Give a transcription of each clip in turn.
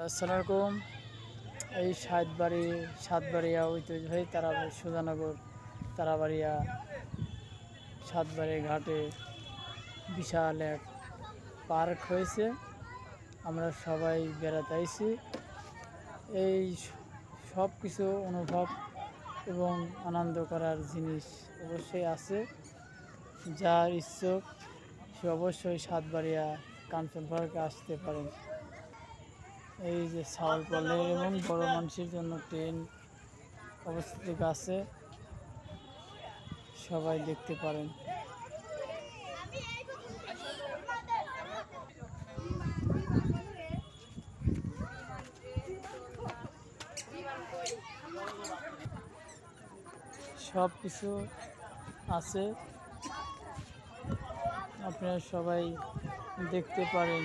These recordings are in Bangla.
আসসালামু আলাইকুম। এই সাতবাড়িয়া ঐতিহ্যবাহী তারাবাড়ি সুজানগর তারাবাড়িয়া সাতবাড়ি ঘাটে বিশাল এক পার্ক হয়েছে। আমরা সবাই বেড়াতে আইছি। এই সব কিছু অনুভব এবং আনন্দ করার জিনিস অবশ্যই আছে। যার ইচ্ছুক সে অবশ্যই সাতবাড়িয়া কাঞ্চন পার্কে আসতে পারেন। এই যে সাউল পলে এবং বড় মানুষের জন্য ট্রেন অবস্থিত আছে, সবাই দেখতে পারেন। সব কিছু আছে, আপনারা সবাই দেখতে পারেন।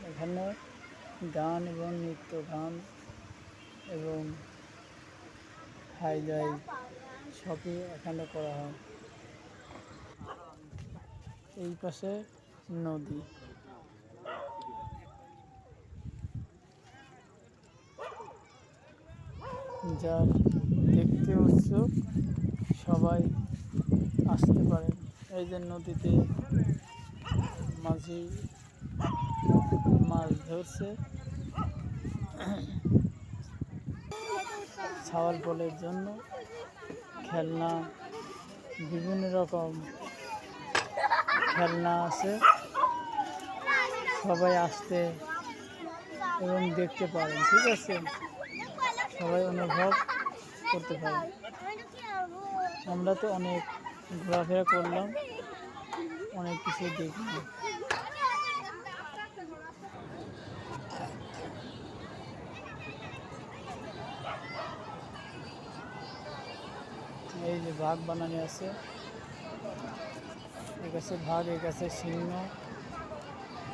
এখানে গান এবং নৃত্য গান এবং হাইলাইট সবই এখানে করা হয়। এই পাশে নদী। যার দেখতে উৎসুক সবাই আসতে পারেন। এই যে নদীতে মাঝি মাছ ধরছে। ছাওয়াল বলের জন্য খেলনা, বিভিন্ন রকম খেলনা আছে, সবাই আসতে এবং দেখতে পারেন। ঠিক আছে, সবাই অনুভব করতে পারেন। আমরা তো অনেক ঘোরাফেরা করলাম, অনেক কিছু দেখলাম। এই যে বাঘ বানানো আছে, এর কাছে বাঘ, এর কাছে সিংহ।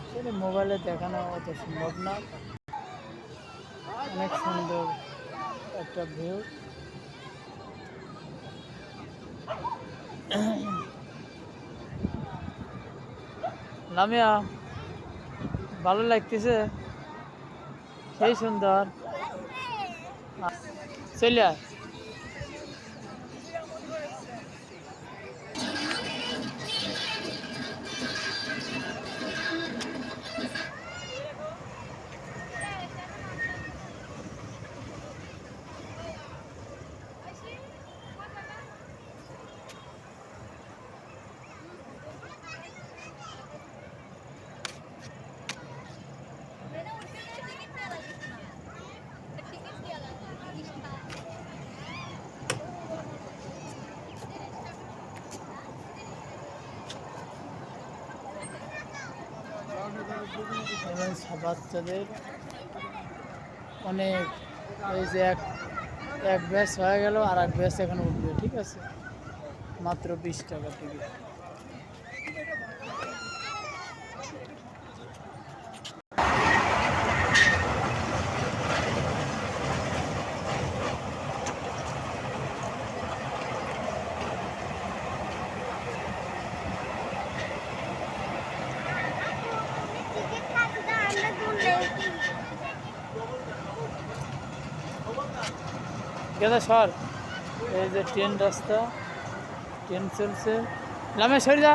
সেটা মোবাইলে দেখানো অত সম্ভব না। অনেক সুন্দর একটা ভিউ। লামিয়া, ভালো লাগতেছে, সেই সুন্দর। চলে এবং বাচ্চাদের অনেক, এই যে এক ব্যাচ হয়ে গেল, আর এক ব্যাচ এখন উঠবে। ঠিক আছে, মাত্র 20 টাকা টিকিট। গেদা সর, এই যে ট্রেন রাস্তা, ট্রেন চলছে। লামে সরে যা।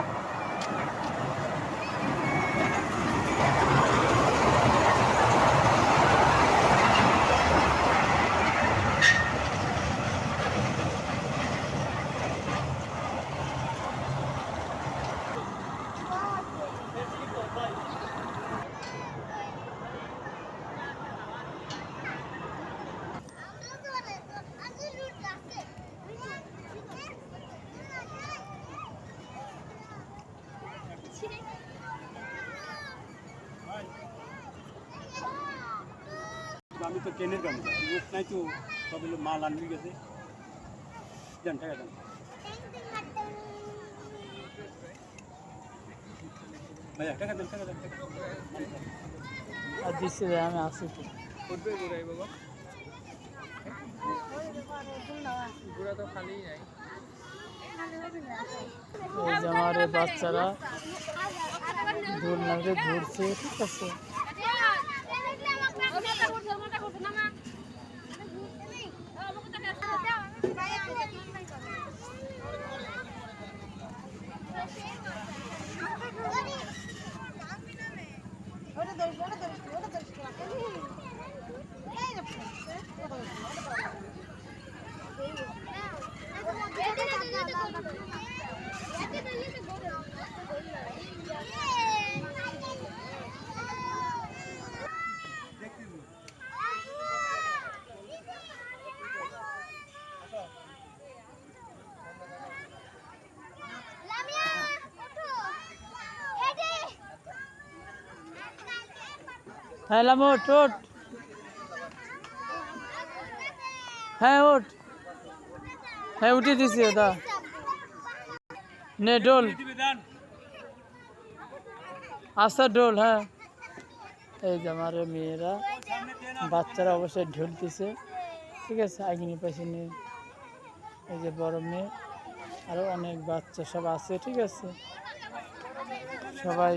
আমি তো ট্রেনের গাড়ি লোক নাই তো, সব মাল আনবি গেছে। যান টাকা যান ভাইয়া, টাকা দেন, টাকা দেন। আর দিচ্ছে, আমি আসি তো। উঠবে ঘুরাই বাবা, ঘোরা তো খালি নাই। এই যে আমার এই বাচ্চারা দোলনাতে ঘুরছে, ঠিক আছে। হ্যাঁ লাম, ওঠ ওঠ, হ্যাঁ ওঠ, হ্যাঁ উঠিয়ে দিছি ওটা, নে ডোল, আস্তে ডোল, হ্যাঁ। এই যে আমার মেয়েরা বাচ্চারা অবশ্যই ঢুলতেছে, ঠিক আছে। আগিনি পাশিনি, এই যে বড় মেয়ে, আরো অনেক বাচ্চা সব আছে, ঠিক আছে। সবাই